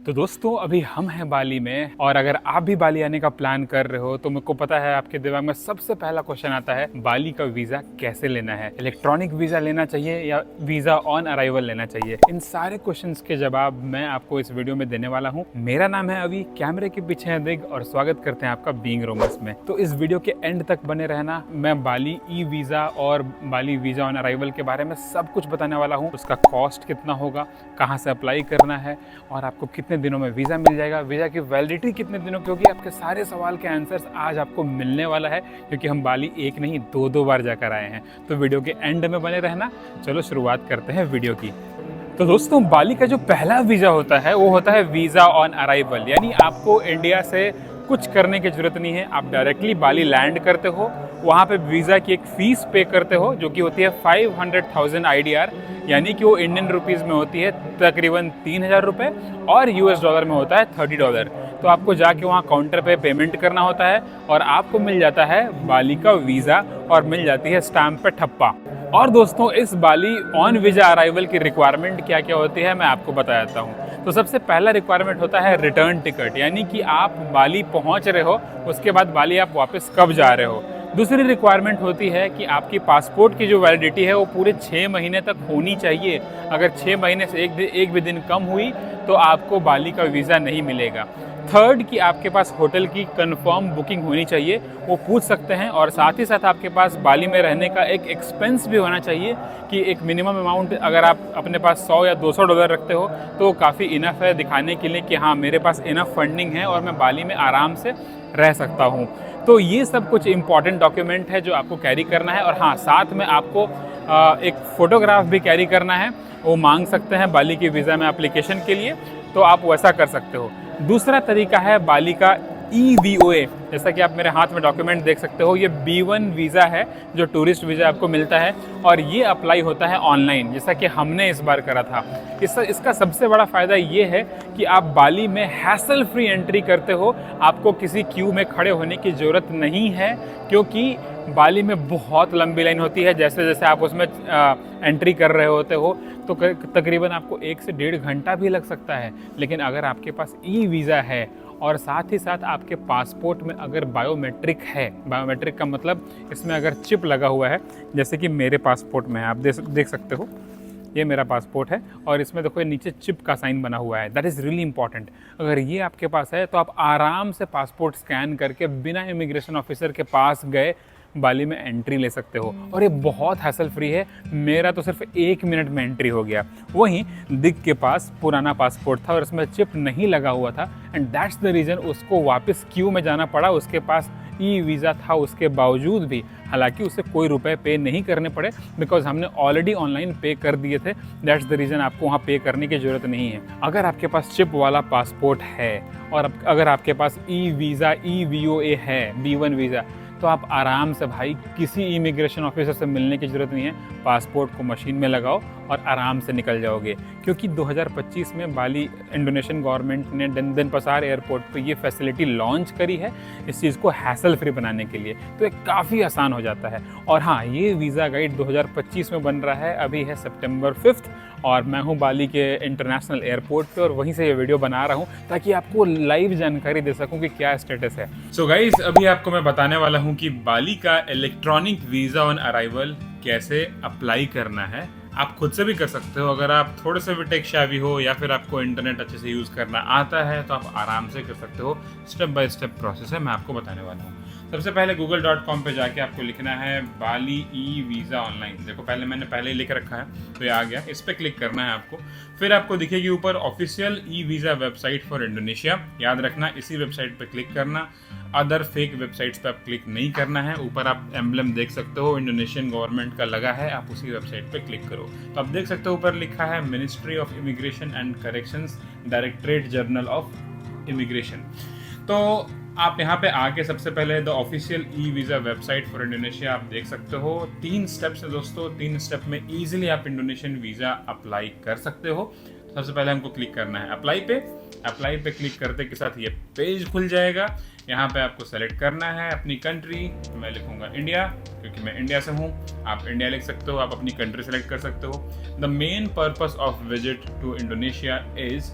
तो दोस्तों अभी हम हैं बाली में, और अगर आप भी बाली आने का प्लान कर रहे हो तो मेरे को पता है आपके दिमाग में सबसे पहला क्वेश्चन आता है बाली का वीज़ा कैसे लेना है। इलेक्ट्रॉनिक वीज़ा लेना चाहिए या वीज़ा ऑन अराइवल लेना चाहिए। इन सारे क्वेश्चंस के जवाब मैं आपको इस वीडियो में देने वाला हूँ। मेरा नाम है अभी, कैमरे के पीछे है दिग, और स्वागत करते हैं आपका बीइंग रोमर्स में। तो इस वीडियो के एंड तक बने रहना। मैं बाली ई वीज़ा और बाली वीज़ा ऑन अराइवल के बारे में सब कुछ बताने वाला हूँ। उसका कॉस्ट कितना होगा, कहाँ से अप्लाई करना है, और आपको कितने दिनों में वीज़ा मिल जाएगा, वीज़ा की वैलिडिटी कितने दिनों की होगी। आपके सारे सवाल के आंसर्स आज आपको मिलने वाला है, क्योंकि हम बाली एक नहीं दो बार जाकर आए हैं। तो वीडियो के एंड में बने रहना। चलो शुरुआत करते हैं वीडियो की। तो दोस्तों बाली का जो पहला वीज़ा होता है वो होता है वीज़ा ऑन अराइवल, यानी आपको इंडिया से कुछ करने की ज़रूरत नहीं है। आप डायरेक्टली बाली लैंड करते हो, वहाँ पे वीज़ा की एक फ़ीस पे करते हो जो कि होती है 500,000 IDR, यानी कि वो इंडियन रुपीज़ में होती है तकरीबन 3,000 रुपये, और US डॉलर में होता है $30। तो आपको जाके वहाँ काउंटर पे पेमेंट करना होता है और आपको मिल जाता है बाली का वीज़ा, और मिल जाती है स्टैम्प पे ठप्पा। और दोस्तों इस बाली ऑन वीज़ा अराइवल की रिक्वायरमेंट क्या क्या होती है मैं आपको बता देता हूँ। तो सबसे पहला रिक्वायरमेंट होता है रिटर्न टिकट, यानी कि आप बाली पहुँच रहे हो, उसके बाद बाली आप वापस कब जा रहे हो। दूसरी रिक्वायरमेंट होती है कि आपकी पासपोर्ट की जो वैलिडिटी है वो पूरे 6 महीने तक होनी चाहिए। अगर 6 महीने से एक भी दिन कम हुई तो आपको बाली का वीज़ा नहीं मिलेगा। थर्ड कि आपके पास होटल की कंफर्म बुकिंग होनी चाहिए, वो पूछ सकते हैं। और साथ ही साथ आपके पास बाली में रहने का एक एक्सपेंस भी होना चाहिए, कि एक मिनिमम अमाउंट अगर आप अपने पास $100 या $200 रखते हो तो काफ़ी इनफ है दिखाने के लिए कि हाँ मेरे पास इनफ फंडिंग है और मैं बाली में आराम से रह सकता हूँ। तो ये सब कुछ इंपॉर्टेंट डॉक्यूमेंट है जो आपको कैरी करना है। और हाँ, साथ में आपको एक फ़ोटोग्राफ भी कैरी करना है। वो मांग सकते हैं बाली की वीज़ा में एप्लीकेशन के लिए, तो आप वैसा कर सकते हो। दूसरा तरीका है बाली का EVOA, जैसा कि आप मेरे हाथ में डॉक्यूमेंट देख सकते हो। ये B1 वीज़ा है जो टूरिस्ट वीज़ा आपको मिलता है, और ये अप्लाई होता है ऑनलाइन, जैसा कि हमने इस बार करा था। इसका सबसे बड़ा फ़ायदा ये है कि आप बाली में हैसल फ्री एंट्री करते हो। आपको किसी क्यू में खड़े होने की ज़रूरत नहीं है, क्योंकि बाली में बहुत लंबी लाइन होती है। जैसे जैसे आप उसमें एंट्री कर रहे होते हो तो तकरीबन आपको 1 से 1.5 घंटा भी लग सकता है। लेकिन अगर आपके पास ई वीज़ा है और साथ ही साथ आपके पासपोर्ट में अगर बायोमेट्रिक है, बायोमेट्रिक का मतलब इसमें अगर चिप लगा हुआ है, जैसे कि मेरे पासपोर्ट में है, आप देख सकते हो, ये मेरा पासपोर्ट है और इसमें देखो ये नीचे चिप का साइन बना हुआ है। That is really important. अगर ये आपके पास है तो आप आराम से पासपोर्ट स्कैन करके बिना इमिग्रेशन ऑफिसर के पास गए बाली में एंट्री ले सकते हो, और ये बहुत हैसल फ्री है। मेरा तो सिर्फ 1 मिनट में एंट्री हो गया। वहीं दिग के पास पुराना पासपोर्ट था और उसमें चिप नहीं लगा हुआ था, एंड दैट्स द रीज़न उसको वापस क्यू में जाना पड़ा। उसके पास ई वीज़ा था उसके बावजूद भी, हालांकि उसे कोई रुपए पे नहीं करने पड़े, बिकॉज हमने ऑलरेडी ऑनलाइन पे कर दिए थे। दैट्स द रीज़न आपको वहाँ पे करने की ज़रूरत नहीं है। अगर आपके पास चिप वाला पासपोर्ट है और अगर आपके पास ई वीज़ा EVOA है, B1 वीज़ा, तो आप आराम से भाई किसी इमिग्रेशन ऑफिसर से मिलने की ज़रूरत नहीं है। पासपोर्ट को मशीन में लगाओ और आराम से निकल जाओगे। क्योंकि 2025 में बाली इंडोनेशियन गवर्नमेंट ने डेनपसार एयरपोर्ट पे ये फैसिलिटी लॉन्च करी है, इस चीज़ को हैसल फ्री बनाने के लिए। तो ये काफ़ी आसान हो जाता है। और हाँ, ये वीज़ा गाइड 2025 में बन रहा है, अभी है September 5, और मैं हूँ बाली के इंटरनेशनल एयरपोर्ट पे, और वहीं से ये वीडियो बना रहा हूँ ताकि आपको लाइव जानकारी दे सकूँ कि क्या स्टेटस है। सो गाइस, अभी आपको मैं बताने वाला हूँ कि बाली का इलेक्ट्रॉनिक वीज़ा ऑन अराइवल कैसे अप्लाई करना है। आप खुद से भी कर सकते हो, अगर आप थोड़े से भी टेक शावी हो या फिर आपको इंटरनेट अच्छे से यूज़ करना आता है तो आप आराम से कर सकते हो। स्टेप बाय स्टेप प्रोसेस है, मैं आपको बताने वाला हूँ। सबसे पहले google.com पे जाके आपको लिखना है बाली ई वीज़ा ऑनलाइन। देखो मैंने ही लिख रखा है, तो ये आ गया। इस पर क्लिक करना है आपको। फिर आपको दिखेगी ऊपर official e visa website for Indonesia. याद रखना, इसी वेबसाइट पे क्लिक करना, अदर फेक वेबसाइट्स पे आप क्लिक नहीं करना है। ऊपर आप एम्बलम देख सकते हो, इंडोनेशियन गवर्नमेंट का लगा है, आप उसी वेबसाइट पे क्लिक करो। तो आप देख सकते हो ऊपर लिखा है ministry of immigration and corrections, directorate general of immigration. तो आप यहाँ पे आके सबसे पहले the official e visa website for Indonesia आप देख सकते हो। 3 स्टेप्स है दोस्तों, 3 स्टेप में ईजिली आप इंडोनेशियन वीज़ा अप्लाई कर सकते हो। सबसे पहले हमको क्लिक करना है अप्लाई पे क्लिक करते के साथ ये पेज खुल जाएगा। यहाँ पे आपको सेलेक्ट करना है अपनी कंट्री। मैं लिखूंगा इंडिया, क्योंकि मैं इंडिया से हूँ। आप इंडिया लिख सकते हो, आप अपनी कंट्री सेलेक्ट कर सकते हो। The main purpose of visit to Indonesia is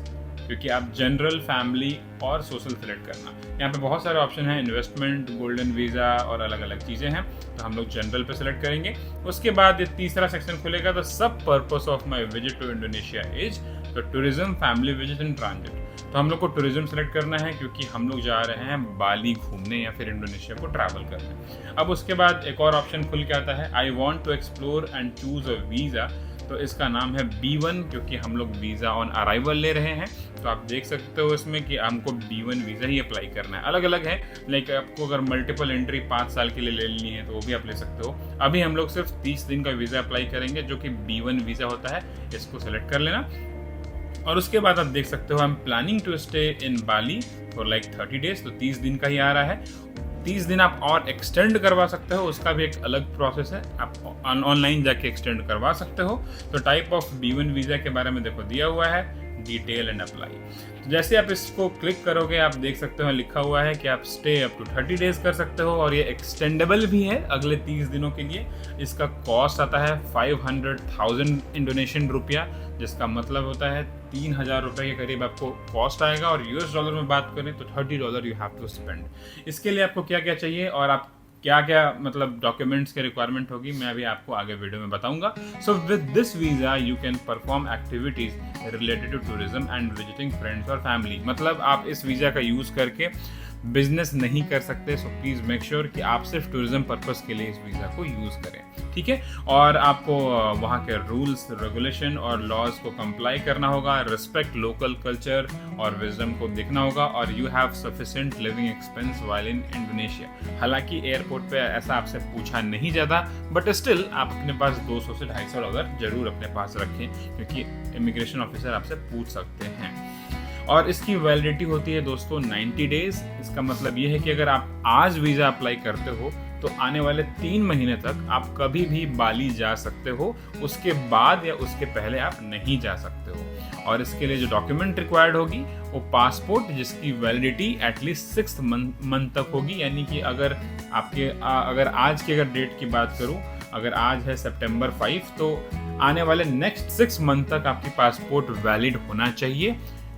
क्योंकि आप जनरल, फैमिली और सोशल सेलेक्ट करना। यहाँ पे बहुत सारे ऑप्शन हैं, इन्वेस्टमेंट, गोल्डन वीज़ा और अलग अलग चीज़ें हैं। तो हम लोग जनरल पे सेलेक्ट करेंगे। उसके बाद ये तीसरा सेक्शन खुलेगा, the sub purpose of my visit to Indonesia is तो tourism, family visit and transit. तो हम लोग को टूरिज्म सेलेक्ट करना है क्योंकि हम लोग जा रहे हैं बाली घूमने या फिर इंडोनेशिया को ट्रैवल करने। अब उसके बाद एक और ऑप्शन खुल के आता है, I want to explore and choose a visa. तो इसका नाम है B1 क्योंकि हम लोग वीज़ा ऑन अराइवल ले रहे हैं। तो आप देख सकते हो इसमें कि हमको B1 वीज़ा ही अप्लाई करना है। अलग अलग है, लाइक आपको अगर मल्टीपल एंट्री 5 साल के लिए ले लेनी है तो वो भी आप ले सकते हो। अभी हम लोग सिर्फ 30 दिन का वीज़ा अप्लाई करेंगे जो कि B1 वीज़ा होता है, इसको सेलेक्ट कर लेना। और उसके बाद आप देख सकते हो, I am planning to stay in Bali for like 30 days. तो 30 दिन का ही आ रहा है। 30 दिन आप और एक्सटेंड करवा सकते हो, उसका भी एक अलग प्रोसेस है, आप ऑनलाइन जाके एक्सटेंड करवा सकते हो। तो टाइप ऑफ B1 वीज़ा के बारे में देखो दिया हुआ है, डिटेल एंड अप्लाई। तो जैसे आप इसको क्लिक करोगे आप देख सकते हो लिखा हुआ है कि आप स्टे अप टू 30 डेज कर सकते हो और ये एक्सटेंडेबल भी है अगले 30 दिनों के लिए। इसका कॉस्ट आता है 500,000 इंडोनेशियन रुपया, जिसका मतलब होता है 3,000 रुपये के करीब आपको कॉस्ट आएगा। और US डॉलर में बात करें तो $30 यू हैव टू स्पेंड। इसके लिए आपको क्या क्या चाहिए और आप क्या क्या मतलब डॉक्यूमेंट्स के रिक्वायरमेंट होगी, मैं अभी आपको आगे वीडियो में बताऊंगा। So with this visa you can perform activities related to tourism and visiting friends और फैमिली। मतलब आप इस वीज़ा का यूज़ करके बिजनेस नहीं कर सकते। सो प्लीज़ मेक श्योर कि आप सिर्फ टूरिज्म पर्पस के लिए इस वीज़ा को यूज़ करें, ठीक है। और आपको वहाँ के रूल्स, रेगुलेशन और लॉज को कंप्लाई करना होगा, रिस्पेक्ट लोकल कल्चर और विजडम को देखना होगा, और you have sufficient living expense while in Indonesia. हालांकि एयरपोर्ट पे ऐसा आपसे पूछा नहीं जाता, बट स्टिल आप अपने पास $200 से $250 जरूर अपने पास रखें क्योंकि इमिग्रेशन ऑफिसर आपसे पूछ सकते हैं। और इसकी वैलिडिटी होती है दोस्तों 90 डेज। इसका मतलब ये है कि अगर आप आज वीज़ा अप्लाई करते हो तो आने वाले 3 महीने तक आप कभी भी बाली जा सकते हो, उसके बाद या उसके पहले आप नहीं जा सकते हो। और इसके लिए जो डॉक्यूमेंट रिक्वायर्ड होगी वो पासपोर्ट, जिसकी वैलिडिटी एटलीस्ट 6 मंथ तक होगी। यानी कि अगर आज की अगर डेट की बात करूँ, अगर आज है September 5, तो आने वाले नेक्स्ट 6 मंथ तक आपकी पासपोर्ट वैलिड होना चाहिए,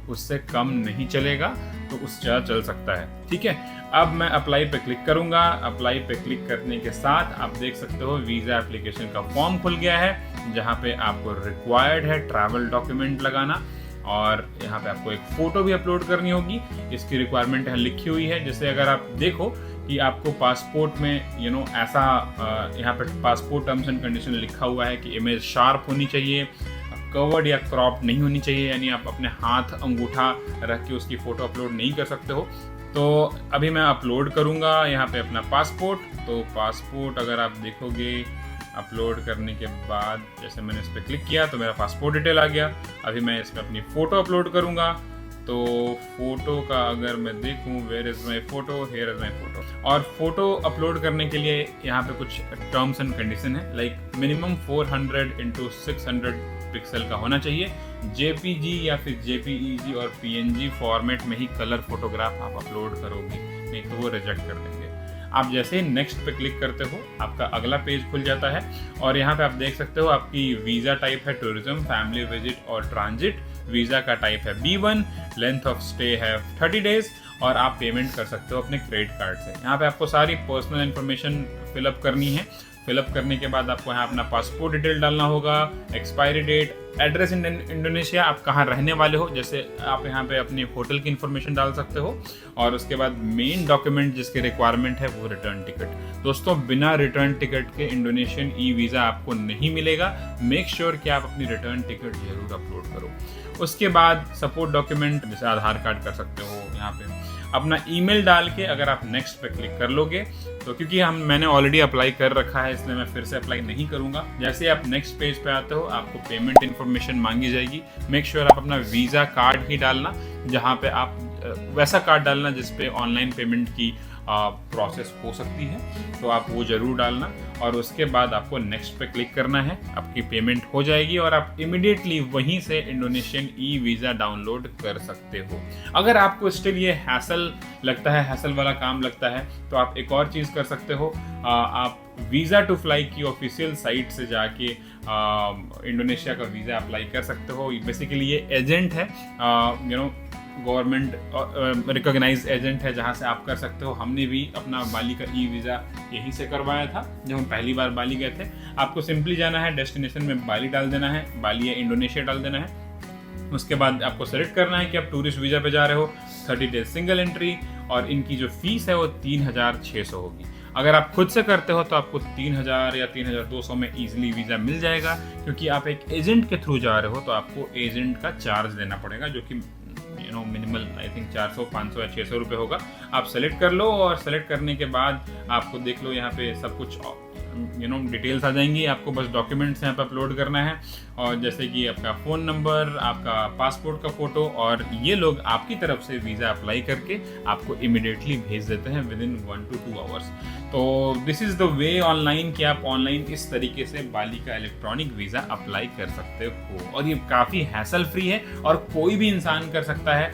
उससे कम नहीं चलेगा, तो उससे ज़्यादा चल सकता है, ठीक है। अब मैं अप्लाई पे क्लिक करूंगा। अप्लाई पे क्लिक करने के साथ आप देख सकते हो वीज़ा एप्लीकेशन का फॉर्म खुल गया है, जहां पे आपको रिक्वायर्ड है ट्रैवल डॉक्यूमेंट लगाना और यहाँ पे आपको एक फ़ोटो भी अपलोड करनी होगी। इसकी रिक्वायरमेंट यहाँ लिखी हुई है। जैसे अगर आप देखो कि आपको पासपोर्ट में ऐसा यहाँ पे पासपोर्ट टर्म्स एंड कंडीशन लिखा हुआ है कि इमेज शार्प होनी चाहिए, कवर्ड या क्रॉप नहीं होनी चाहिए, यानी आप अपने हाथ अंगूठा रख के उसकी फ़ोटो अपलोड नहीं कर सकते हो। तो अभी मैं अपलोड करूँगा यहाँ पे अपना पासपोर्ट। तो पासपोर्ट अगर आप देखोगे अपलोड करने के बाद, जैसे मैंने इस पर क्लिक किया तो मेरा पासपोर्ट डिटेल आ गया। अभी मैं इसमें अपनी फ़ोटो अपलोड करूँगा। तो फोटो का अगर मैं देखूं, where is my photo, here is my photo. और फोटो अपलोड करने के लिए यहाँ पे कुछ टर्म्स एंड कंडीशन है, लाइक मिनिमम 400x600 पिक्सल का होना चाहिए, JPG या फिर JPEG और PNG फॉर्मेट में ही कलर फोटोग्राफ आप अपलोड करोगे, नहीं तो वो रिजेक्ट कर देंगे। आप जैसे ही नेक्स्ट पे क्लिक करते हो आपका अगला पेज खुल जाता है और यहाँ पे आप देख सकते हो आपकी वीज़ा टाइप है टूरिज्म, फैमिली विजिट और ट्रांजिट। वीज़ा का टाइप है B1, लेंथ ऑफ स्टे है 30 डेज और आप पेमेंट कर सकते हो अपने क्रेडिट कार्ड से। यहाँ पे आपको सारी पर्सनल इन्फॉर्मेशन फिलअप करनी है। फिलअप करने के बाद आपको यहाँ अपना पासपोर्ट डिटेल डालना होगा, expiry date, address in Indonesia, आप कहाँ रहने वाले हो, जैसे आप यहाँ पे अपनी होटल की इन्फॉर्मेशन डाल सकते हो। और उसके बाद मेन डॉक्यूमेंट जिसके रिक्वायरमेंट है वो रिटर्न टिकट। दोस्तों बिना रिटर्न टिकट के इंडोनेशियन वीज़ा आपको नहीं मिलेगा। मेक श्योर कि आप अपनी रिटर्न टिकट जरूर अपलोड करो। उसके बाद सपोर्ट डॉक्यूमेंट जैसे आधार कार्ड कर सकते हो, यहाँ पे अपना ईमेल डाल के अगर आप नेक्स्ट पे क्लिक कर लोगे तो, क्योंकि मैंने ऑलरेडी अप्लाई कर रखा है इसलिए मैं फिर से अप्लाई नहीं करूंगा। जैसे आप नेक्स्ट पेज पे आते हो आपको पेमेंट इन्फॉर्मेशन मांगी जाएगी। मेक श्योर आप अपना वीज़ा कार्ड ही डालना, जहाँ पे आप वैसा कार्ड डालना जिसपे ऑनलाइन पेमेंट की प्रोसेस हो सकती है, तो आप वो जरूर डालना। और उसके बाद आपको नेक्स्ट पे क्लिक करना है, आपकी पेमेंट हो जाएगी और आप इमिडिएटली वहीं से इंडोनेशियन वीज़ा डाउनलोड कर सकते हो। अगर आपको स्टिल ये हैसल लगता है, हैसल वाला काम लगता है, तो आप एक और चीज़ कर सकते हो। आप वीज़ा टू फ्लाई की ऑफिशियल साइट से जाके इंडोनेशिया का वीज़ा अप्लाई कर सकते हो। बेसिकली ये एजेंट है, गवर्नमेंट रिकॉग्नाइज एजेंट है जहाँ से आप कर सकते हो। हमने भी अपना बाली का ई वीज़ा यहीं से करवाया था जब हम पहली बार बाली गए थे। आपको सिंपली जाना है, डेस्टिनेशन में बाली डाल देना है, बाली या इंडोनेशिया डाल देना है। उसके बाद आपको सेलेक्ट करना है कि आप टूरिस्ट वीज़ा पे जा रहे हो, 30 डेज सिंगल एंट्री, और इनकी जो फीस है वो 3600 होगी। अगर आप खुद से करते हो तो आपको 3000 या 3200 में ईजिली वीज़ा मिल जाएगा, क्योंकि आप एक एजेंट के थ्रू जा रहे हो तो आपको एजेंट का चार्ज देना पड़ेगा, जो कि मिनिमल आई थिंक 400, 500 या 600 रुपये होगा। आप सेलेक्ट कर लो, और सेलेक्ट करने के बाद आपको देख लो यहाँ पे सब कुछ डिटेल्स आ जाएंगी। आपको बस डॉक्यूमेंट्स यहाँ पे अपलोड करना है, और जैसे कि आपका फ़ोन नंबर, आपका पासपोर्ट का फ़ोटो, और ये लोग आपकी तरफ से वीज़ा अप्लाई करके आपको इमिडिएटली भेज देते हैं विदिन 1 to 2 आवर्स। तो this is the way online कि आप ऑनलाइन इस तरीके से बाली का इलेक्ट्रॉनिक वीज़ा अप्लाई कर सकते हो, और ये काफ़ी हैसल फ्री है और कोई भी इंसान कर सकता है।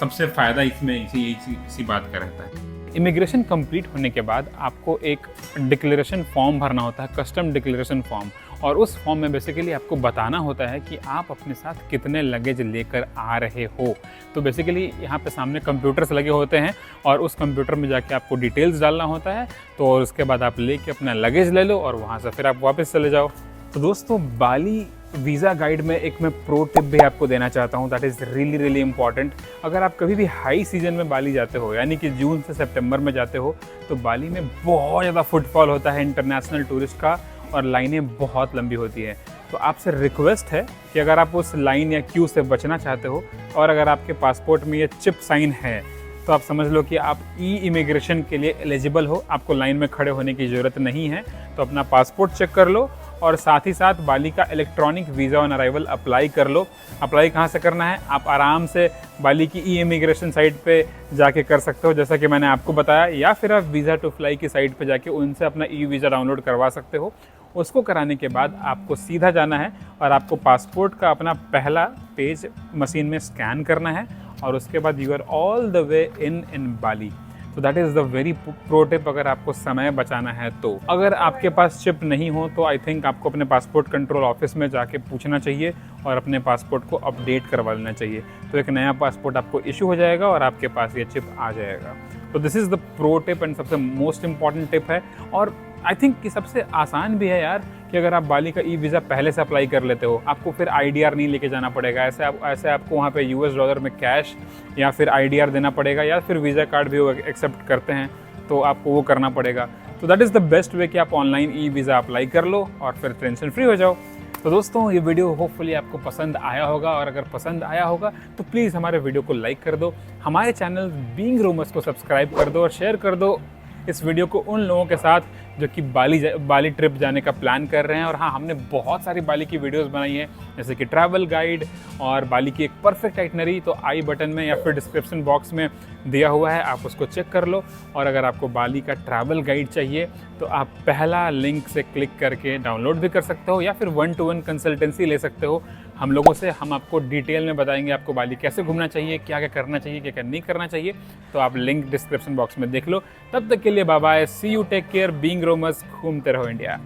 सबसे फ़ायदा इसमें इसी बात का रहता है। इमिग्रेशन कंप्लीट होने के बाद आपको एक डिक्लेरेशन फॉर्म भरना होता है, कस्टम डिक्लेरेशन फॉर्म, और उस फॉर्म में बेसिकली आपको बताना होता है कि आप अपने साथ कितने लगेज लेकर आ रहे हो। तो बेसिकली यहाँ पे सामने कंप्यूटर्स लगे होते हैं, और उस कंप्यूटर में जाके आपको डिटेल्स डालना होता है। तो और उसके बाद आप लेके अपना लगेज ले लो, और वहाँ से फिर आप वापस चले जाओ। तो दोस्तों, बाली वीज़ा गाइड में एक मैं प्रो टिप भी आपको देना चाहता हूँ, दैट इज़ रियली इम्पॉर्टेंट। अगर आप कभी भी हाई सीजन में बाली जाते हो, यानी कि जून से सितंबर में जाते हो, तो बाली में बहुत ज़्यादा फुटफॉल होता है इंटरनेशनल टूरिस्ट का, और लाइनें बहुत लंबी होती हैं। तो आपसे रिक्वेस्ट है कि अगर आप उस लाइन या क्यू से बचना चाहते हो, और अगर आपके पासपोर्ट में ये चिप साइन है, तो आप समझ लो कि आप ई इमिग्रेशन के लिए एलिजिबल हो, आपको लाइन में खड़े होने की ज़रूरत नहीं है। तो अपना पासपोर्ट चेक कर लो, और साथ ही साथ बाली का electronic visa on arrival apply कर लो। अप्लाई कहाँ से करना है? आप आराम से बाली की ई इमिग्रेशन साइट पे जाके कर सकते हो, जैसा कि मैंने आपको बताया, या फिर आप वीज़ा टू फ्लाई की साइट पे जाके उनसे अपना ई वीज़ा डाउनलोड करवा सकते हो। उसको कराने के बाद आपको सीधा जाना है, और आपको पासपोर्ट का अपना पहला पेज मशीन में स्कैन करना है, और उसके बाद you are all the way in Bali. तो that is the very pro tip, अगर आपको समय बचाना है तो। अगर आपके पास चिप नहीं हो तो आई थिंक आपको अपने पासपोर्ट कंट्रोल ऑफिस में जाके पूछना चाहिए, और अपने पासपोर्ट को अपडेट करवा लेना चाहिए। तो एक नया पासपोर्ट आपको इशू हो जाएगा, और आपके पास ये चिप आ जाएगा। तो this is the pro tip and सबसे मोस्ट इम्पॉर्टेंट टिप है, और आई थिंक कि सबसे आसान भी है यार, कि अगर आप बाली का ई वीज़ा पहले से अप्लाई कर लेते हो, आपको फिर IDR नहीं लेके जाना पड़ेगा। ऐसे आपको वहाँ पे US डॉलर में कैश या फिर IDR देना पड़ेगा, या फिर वीज़ा कार्ड भी वो एक्सेप्ट करते हैं, तो आपको वो करना पड़ेगा। तो that is the best way कि आप ऑनलाइन ई वीज़ा अप्लाई कर लो, और फिर टेंशन फ्री हो जाओ। तो दोस्तों, ये वीडियो होपफुली आपको पसंद आया होगा, और अगर पसंद आया होगा तो प्लीज़ हमारे वीडियो को लाइक कर दो, हमारे चैनल बीइंग रूमर्स को सब्सक्राइब कर दो, और शेयर कर दो इस वीडियो को उन लोगों के साथ जो कि बाली ट्रिप जाने का प्लान कर रहे हैं। और हाँ, हमने बहुत सारी बाली की वीडियोस बनाई हैं, जैसे कि ट्रैवल गाइड और बाली की एक परफेक्ट आइटनरी, तो आई बटन में या फिर डिस्क्रिप्शन बॉक्स में दिया हुआ है, आप उसको चेक कर लो। और अगर आपको बाली का ट्रैवल गाइड चाहिए तो आप पहला लिंक से क्लिक करके डाउनलोड भी कर सकते हो, या फिर 1-to-1 कंसल्टेंसी ले सकते हो हम लोगों से। हम आपको डिटेल में बताएंगे आपको बाली कैसे घूमना चाहिए, क्या क्या करना चाहिए, क्या क्या नहीं करना चाहिए। तो आप लिंक डिस्क्रिप्शन बॉक्स में देख लो। तब तक के लिए bye bye, see you, take care, being roamers, घूमते रहो इंडिया।